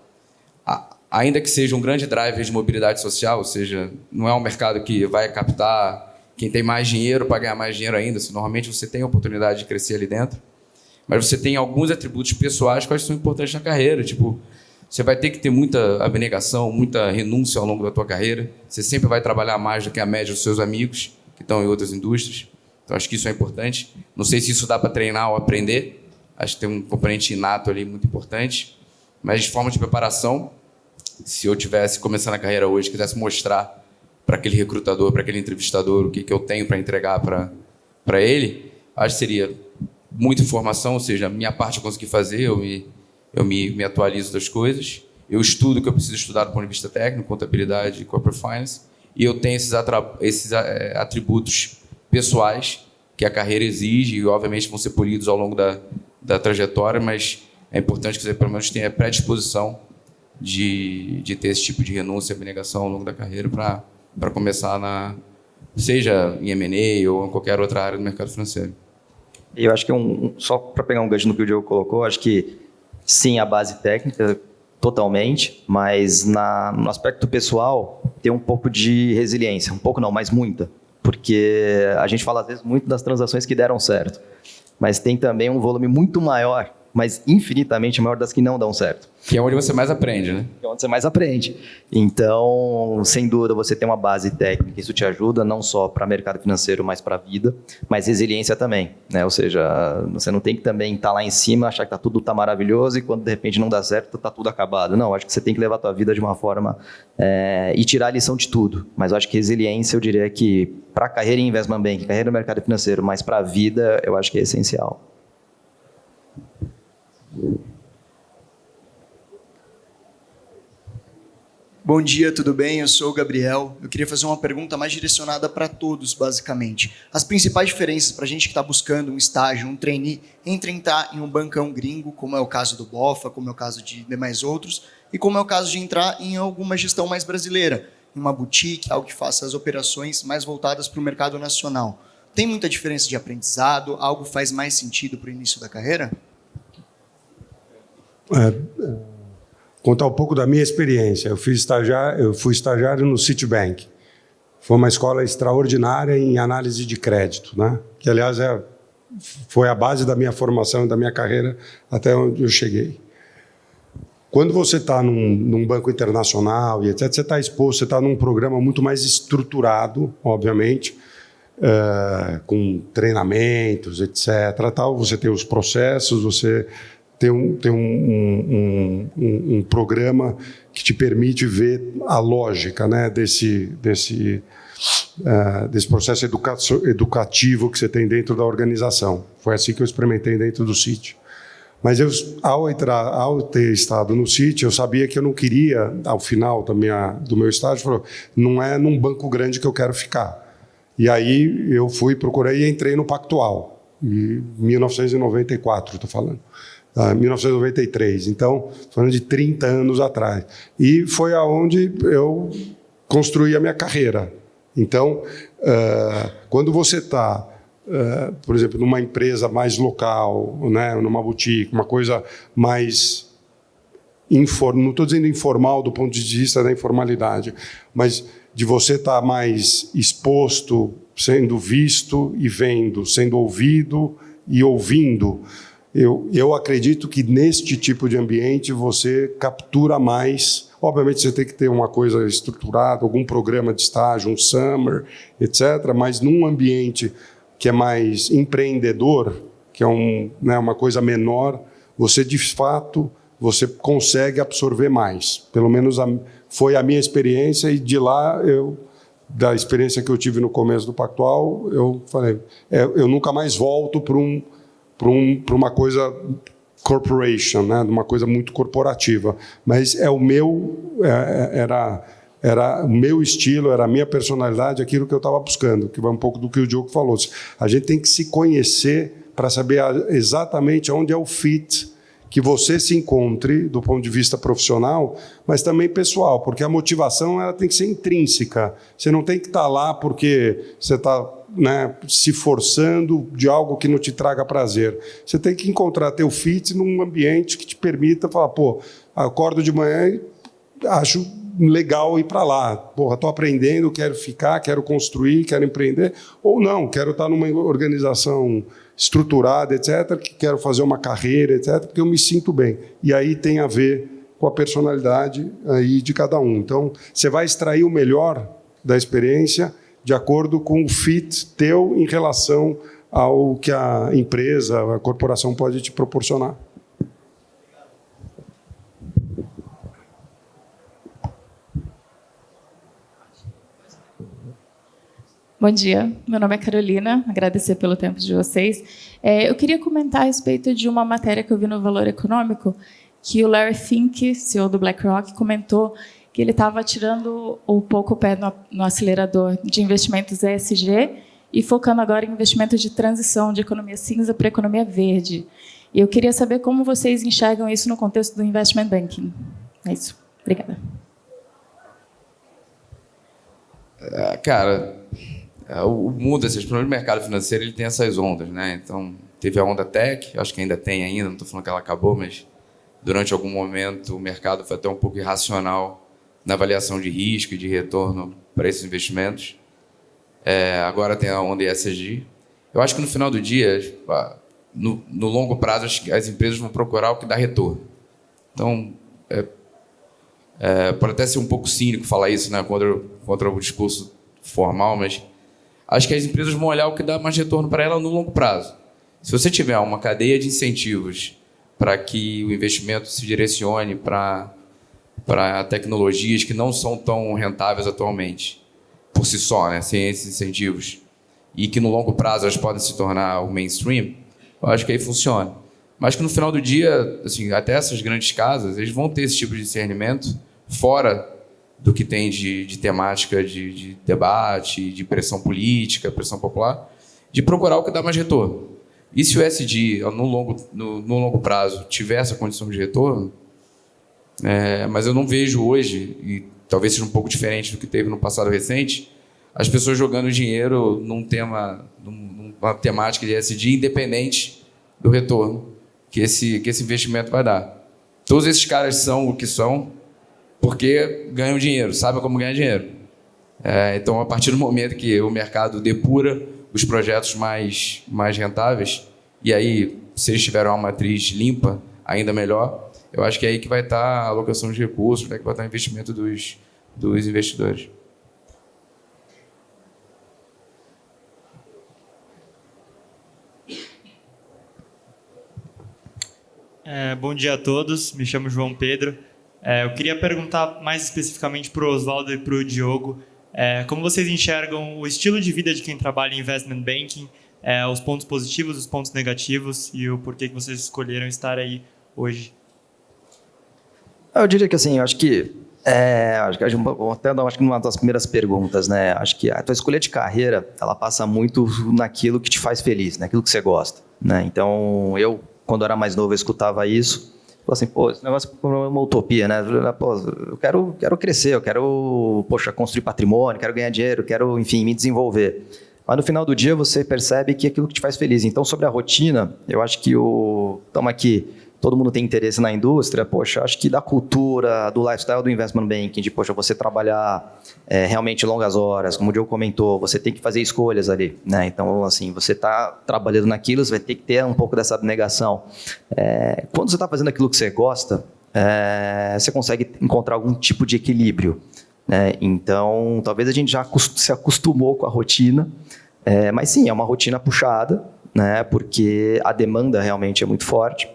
ainda que seja um grande driver de mobilidade social, ou seja, não é um mercado que vai captar quem tem mais dinheiro para ganhar mais dinheiro ainda. Normalmente você tem a oportunidade de crescer ali dentro, mas você tem alguns atributos pessoais que são importantes na carreira. Tipo, você vai ter que ter muita abnegação, muita renúncia ao longo da tua carreira. Você sempre vai trabalhar mais do que a média dos seus amigos que estão em outras indústrias. Então, acho que isso é importante. Não sei se isso dá para treinar ou aprender. Acho que tem um componente inato ali muito importante. Mas, de forma de preparação, se eu tivesse começando a carreira hoje, quisesse mostrar para aquele recrutador, para aquele entrevistador, o que eu tenho para entregar para ele, acho que seria muita informação, ou seja, a minha parte eu consegui fazer, eu me atualizo das coisas, eu estudo o que eu preciso estudar do ponto de vista técnico, contabilidade e corporate finance, e eu tenho esses atributos pessoais que a carreira exige e, obviamente, vão ser polidos ao longo da trajetória, mas é importante que você, pelo menos, tenha predisposição de ter esse tipo de renúncia e abnegação ao longo da carreira para começar seja em M&A ou em qualquer outra área do mercado financeiro. Eu acho que só para pegar um gancho no que o Diogo colocou, acho que sim, a base técnica, totalmente, mas no aspecto pessoal, tem um pouco de resiliência. Um pouco não, mas muita. Porque a gente fala, às vezes, muito das transações que deram certo, mas tem também um volume muito maior, mas infinitamente maior das que não dão certo. Que é onde você mais aprende, né? Que é onde você mais aprende. Então, sem dúvida, você tem uma base técnica, isso te ajuda não só para o mercado financeiro, mas para a vida, mas resiliência também, né? Ou seja, você não tem que também estar lá em cima, achar que tudo está maravilhoso e quando de repente não dá certo, está tudo acabado. Não, acho que você tem que levar a tua vida de uma forma e tirar a lição de tudo. Mas eu acho que resiliência, eu diria que para a carreira em investment banking, carreira no mercado financeiro, mas para a vida, eu acho que é essencial. Bom dia, tudo bem? Eu sou o Gabriel. Eu queria fazer uma pergunta mais direcionada para todos, basicamente. As principais diferenças para a gente que está buscando um estágio, um trainee, entre entrar em um bancão gringo, como é o caso do BOFA, como é o caso de demais outros, e como é o caso de entrar em alguma gestão mais brasileira, em uma boutique, algo que faça as operações mais voltadas para o mercado nacional. Tem muita diferença de aprendizado? Algo faz mais sentido para o início da carreira? Contar um pouco da minha experiência. Eu fui estagiário no Citibank. Foi uma escola extraordinária em análise de crédito, né? Que, aliás, foi a base da minha formação e da minha carreira até onde eu cheguei. Quando você está num banco internacional e etc., você está exposto, você está num programa muito mais estruturado, obviamente, com treinamentos, etc. Tal. Você tem os processos, você tem um programa que te permite ver a lógica, né, desse processo educativo que você tem dentro da organização. Foi assim que eu experimentei dentro do Citi. Mas ao ter estado no Citi, eu sabia que eu não queria, ao final do meu estágio, não é num banco grande que eu quero ficar. E aí eu procurei e entrei no Pactual, em 1994, estou falando. 1993, então, falando de 30 anos atrás. E foi aonde eu construí a minha carreira. Então, quando você está, por exemplo, numa empresa mais local, né, numa boutique, uma coisa mais não estou dizendo informal do ponto de vista da informalidade, mas de você estar mais exposto, sendo visto e vendo, sendo ouvido e ouvindo. Eu acredito que neste tipo de ambiente você captura mais. Obviamente você tem que ter uma coisa estruturada, algum programa de estágio, um summer, etc. Mas num ambiente que é mais empreendedor, que é uma coisa menor, você de fato você consegue absorver mais. Pelo menos foi a minha experiência, e de lá da experiência que eu tive no começo do Pactual, eu falei, eu nunca mais volto para uma coisa corporation, né? Uma coisa muito corporativa. Mas era o meu estilo, era a minha personalidade, aquilo que eu estava buscando, que vai um pouco do que o Diogo falou. A gente tem que se conhecer para saber exatamente onde é o fit que você se encontre do ponto de vista profissional, mas também pessoal, porque a motivação ela tem que ser intrínseca. Você não tem que estar lá porque você está, né, se forçando de algo que não te traga prazer. Você tem que encontrar teu fit num ambiente que te permita falar, acordo de manhã e acho legal ir para lá. Estou aprendendo, quero ficar, quero construir, quero empreender, ou não, quero estar numa organização estruturada, etc., que quero fazer uma carreira, etc., porque eu me sinto bem. E aí tem a ver com a personalidade aí de cada um. Então, você vai extrair o melhor da experiência de acordo com o fit teu em relação ao que a empresa, a corporação pode te proporcionar. Bom dia, meu nome é Carolina, agradecer pelo tempo de vocês. Eu queria comentar a respeito de uma matéria que eu vi no Valor Econômico, que o Larry Fink, CEO do BlackRock, comentou que ele estava tirando um pouco o pé no acelerador de investimentos ESG e focando agora em investimentos de transição de economia cinza para economia verde. E eu queria saber como vocês enxergam isso no contexto do investment banking. É isso. Obrigada. Cara, o mundo, esses problemas do mercado financeiro, ele tem essas ondas, né? Então, teve a onda tech, acho que ainda tem ainda, não estou falando que ela acabou, mas durante algum momento o mercado foi até um pouco irracional na avaliação de risco e de retorno para esses investimentos. Agora tem a onda ESG. Eu acho que no final do dia, no longo prazo, as empresas vão procurar o que dá retorno. Então, pode até ser um pouco cínico falar isso, né, contra o discurso formal, mas acho que as empresas vão olhar o que dá mais retorno para ela no longo prazo. Se você tiver uma cadeia de incentivos para que o investimento se direcione para tecnologias que não são tão rentáveis atualmente, por si só, né, sem esses incentivos, e que no longo prazo elas podem se tornar o mainstream, eu acho que aí funciona. Mas que no final do dia, assim, até essas grandes casas, eles vão ter esse tipo de discernimento fora do que tem de temática de debate, de pressão política, pressão popular, de procurar o que dá mais retorno. E se o ESG, no longo prazo, tiver essa condição de retorno, mas eu não vejo hoje, e talvez seja um pouco diferente do que teve no passado recente, as pessoas jogando dinheiro numa temática de ESG independente do retorno que esse investimento vai dar. Todos esses caras são o que são porque ganham dinheiro, sabem como ganhar dinheiro. Então, a partir do momento que o mercado depura os projetos mais rentáveis, e aí, se eles tiverem uma matriz limpa, ainda melhor, eu acho que é aí que vai estar a alocação de recursos, né, que vai estar o investimento dos investidores. Bom dia a todos, me chamo João Pedro. Eu queria perguntar mais especificamente para o Oswaldo e para o Diogo, como vocês enxergam o estilo de vida de quem trabalha em investment banking, os pontos positivos, os pontos negativos e o porquê que vocês escolheram estar aí hoje? Eu diria que assim, acho que numa das primeiras perguntas, né? Acho que a tua escolha de carreira, ela passa muito naquilo que te faz feliz, naquilo que você gosta, né? Então, eu, quando era mais novo, eu escutava isso. Falei assim, pô, esse negócio é uma utopia, né? Pô, eu quero crescer, eu quero, construir patrimônio, quero ganhar dinheiro, quero, enfim, me desenvolver. Mas no final do dia você percebe que é aquilo que te faz feliz. Então, sobre a rotina, eu acho que estamos aqui, todo mundo tem interesse na indústria, poxa, acho que da cultura, do lifestyle do investment banking, de, você trabalhar realmente longas horas, como o Diogo comentou, você tem que fazer escolhas ali, né? Então, assim, você está trabalhando naquilo, você vai ter que ter um pouco dessa abnegação. Quando você está fazendo aquilo que você gosta, você consegue encontrar algum tipo de equilíbrio, né? Então, talvez a gente já se acostumou com a rotina, mas sim, é uma rotina puxada, né? Porque a demanda realmente é muito forte,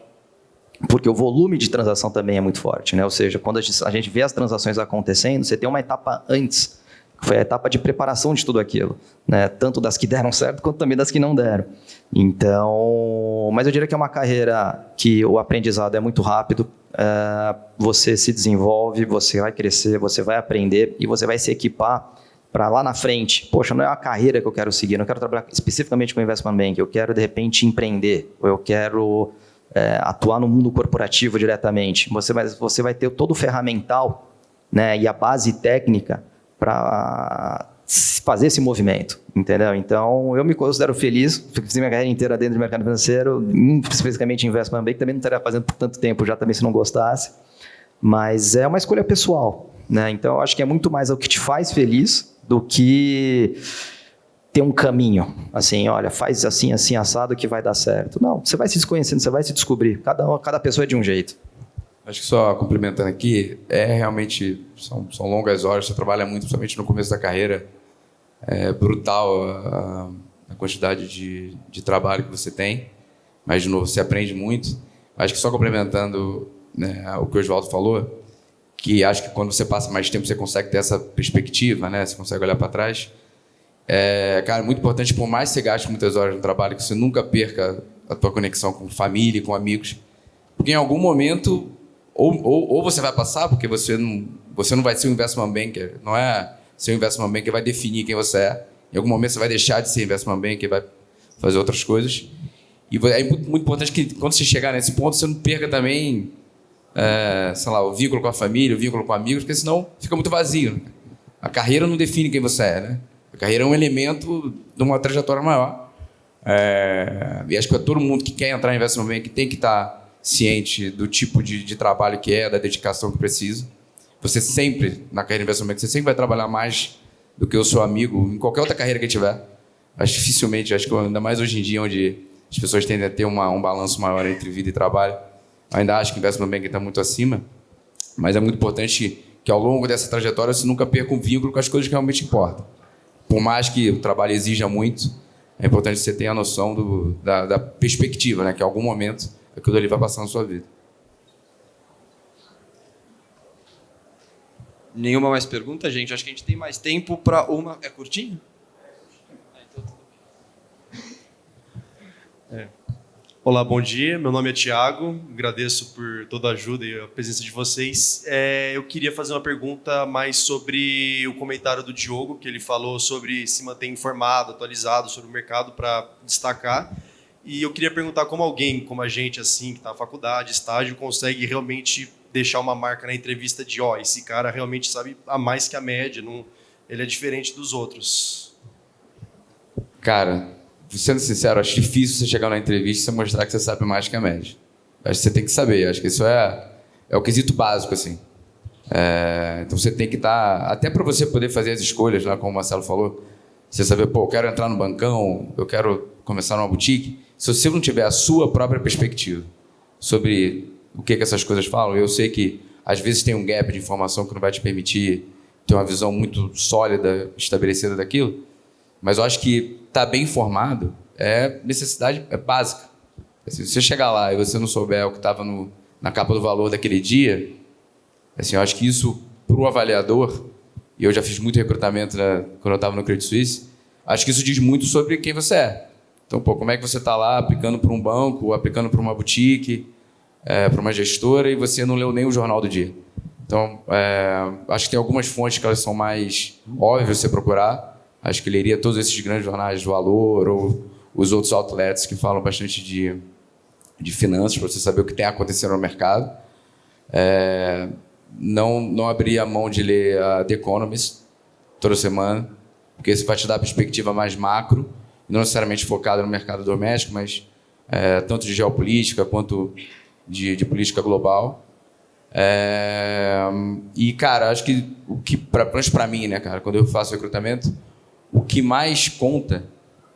porque o volume de transação também é muito forte, né? Ou seja, quando a gente vê as transações acontecendo, você tem uma etapa antes, que foi a etapa de preparação de tudo aquilo, né? Tanto das que deram certo, quanto também das que não deram. Então, mas eu diria que é uma carreira que o aprendizado é muito rápido, você se desenvolve, você vai crescer, você vai aprender e você vai se equipar para lá na frente. Poxa, não é uma carreira que eu quero seguir, não quero trabalhar especificamente com investment banking, eu quero, de repente, empreender, ou eu quero atuar no mundo corporativo diretamente. Você vai ter todo o ferramental, né, e a base técnica para fazer esse movimento, entendeu? Então, eu me considero feliz, fiz minha carreira inteira dentro do mercado financeiro, especificamente em investment banking, também não estaria fazendo por tanto tempo já, também se não gostasse, mas é uma escolha pessoal, né? Então, eu acho que é muito mais o que te faz feliz do que ter um caminho, assim, olha, faz assim, assim, assado que vai dar certo. Não, você vai se desconhecendo, você vai se descobrir. Cada pessoa é de um jeito. Acho que só complementando aqui, realmente, são longas horas, você trabalha muito, principalmente no começo da carreira. É brutal a quantidade de trabalho que você tem, mas, de novo, você aprende muito. Acho que só complementando, né, o que o Oswaldo falou, que acho que quando você passa mais tempo, você consegue ter essa perspectiva, né? Você consegue olhar para trás. Cara, é muito importante, por mais que você gaste muitas horas no trabalho, que você nunca perca a tua conexão com família e com amigos, porque em algum momento ou você vai passar, porque você não vai ser um investment banker, não é ser um investment banker que vai definir quem você é. Em algum momento você vai deixar de ser investment banker e vai fazer outras coisas. E é muito importante que quando você chegar nesse ponto, você não perca também, o vínculo com a família, o vínculo com amigos, porque senão fica muito vazio, né? A carreira não define quem você é, né? A carreira é um elemento de uma trajetória maior. E acho que todo mundo que quer entrar em investment banking tem que estar ciente do tipo de trabalho que é, da dedicação que precisa. Você sempre, na carreira de investment banking, você sempre vai trabalhar mais do que o seu amigo em qualquer outra carreira que tiver. Dificilmente, acho que ainda mais hoje em dia, onde as pessoas tendem a ter um balanço maior entre vida e trabalho, ainda acho que o investment banking está muito acima, mas é muito importante que ao longo dessa trajetória você nunca perca um vínculo com as coisas que realmente importam. Por mais que o trabalho exija muito, é importante que você tenha a noção da perspectiva, né? Que em algum momento aquilo ali vai passar na sua vida. Nenhuma mais pergunta, gente? Acho que a gente tem mais tempo para uma... É curtinho? Então tudo bem. Olá, bom dia. Meu nome é Thiago. Agradeço por toda a ajuda e a presença de vocês. Eu queria fazer uma pergunta mais sobre o comentário do Diogo, que ele falou sobre se manter informado, atualizado sobre o mercado para destacar. E eu queria perguntar como alguém, como a gente, assim, que está na faculdade, estágio, consegue realmente deixar uma marca na entrevista de, esse cara realmente sabe a mais que a média, ele é diferente dos outros. Cara, sendo sincero, acho difícil você chegar na entrevista e você mostrar que você sabe mais que a média. Acho que você tem que saber. Acho que isso é o quesito básico, assim. Então você tem que estar... Até para você poder fazer as escolhas, lá, como o Marcelo falou, você saber, pô, eu quero entrar no bancão, eu quero começar numa boutique. Se você não tiver a sua própria perspectiva sobre o que essas coisas falam, eu sei que às vezes tem um gap de informação que não vai te permitir ter uma visão muito sólida, estabelecida daquilo, mas eu acho que estar bem informado é necessidade básica. Assim, se você chegar lá e você não souber o que estava na capa do valor daquele dia, assim, eu acho que isso, para o avaliador, e eu já fiz muito recrutamento quando eu estava no Credit Suisse, acho que isso diz muito sobre quem você é. Então, pô, como é que você está lá aplicando para um banco, aplicando para uma boutique, para uma gestora, e você não leu nem o jornal do dia. Então, acho que tem algumas fontes que elas são mais óbvias você procurar. Acho que leria todos esses grandes jornais de valor ou os outros outlets que falam bastante de finanças, para você saber o que tem acontecendo no mercado. Não abrir a mão de ler a The Economist toda semana, porque isso vai te dar a perspectiva mais macro, não necessariamente focada no mercado doméstico, mas tanto de geopolítica quanto de política global. E, cara, acho que o que, para mim, né, cara, quando eu faço recrutamento, o que mais conta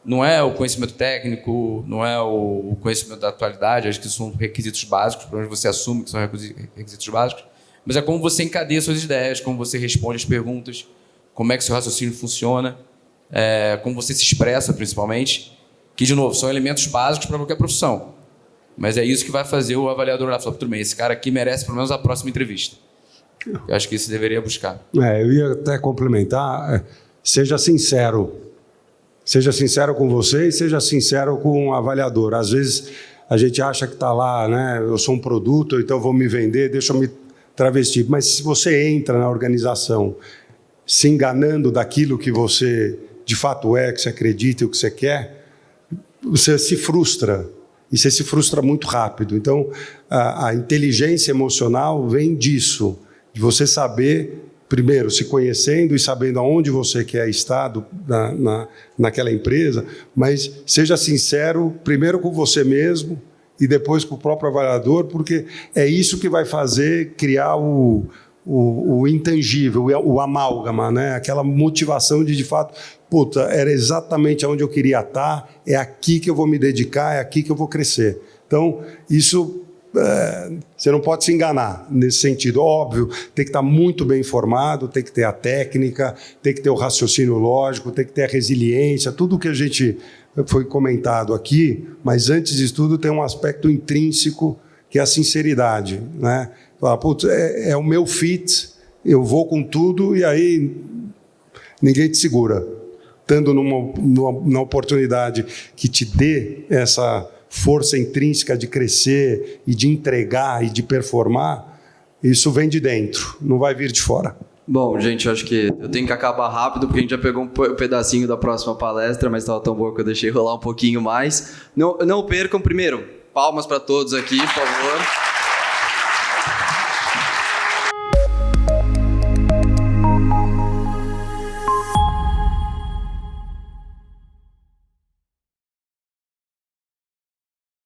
não é o conhecimento técnico, não é o conhecimento da atualidade, acho que são requisitos básicos, pelo menos você assume que são requisitos básicos, mas é como você encadeia suas ideias, como você responde as perguntas, como é que seu raciocínio funciona, como você se expressa, principalmente, que, de novo, são elementos básicos para qualquer profissão. Mas é isso que vai fazer o avaliador lá falar, tudo bem, esse cara aqui merece pelo menos a próxima entrevista. Eu acho que isso deveria buscar. Eu ia até complementar, seja sincero. Seja sincero com você e seja sincero com o avaliador. Às vezes a gente acha que está lá, né? Eu sou um produto, então vou me vender, deixa eu me travestir. Mas se você entra na organização se enganando daquilo que você de fato é, que você acredita e o que você quer, você se frustra. E você se frustra muito rápido. Então, a inteligência emocional vem disso, de você saber, primeiro, se conhecendo e sabendo aonde você quer estar naquela empresa, mas seja sincero, primeiro com você mesmo e depois com o próprio avaliador, porque é isso que vai fazer criar o intangível, o amálgama, né? Aquela motivação de fato, puta, era exatamente onde eu queria estar, é aqui que eu vou me dedicar, é aqui que eu vou crescer. Então, isso, você não pode se enganar nesse sentido. Óbvio, tem que estar muito bem informado, tem que ter a técnica, tem que ter o raciocínio lógico, tem que ter a resiliência, tudo que a gente foi comentado aqui, mas antes de tudo tem um aspecto intrínseco, que é a sinceridade, né? Falar, putz, é o meu fit, eu vou com tudo e aí ninguém te segura. Estando numa oportunidade que te dê essa força intrínseca de crescer e de entregar e de performar, isso vem de dentro, não vai vir de fora. Bom, gente, eu acho que eu tenho que acabar rápido, porque a gente já pegou um pedacinho da próxima palestra, mas estava tão boa que eu deixei rolar um pouquinho mais. Não percam, primeiro, palmas para todos aqui, por favor.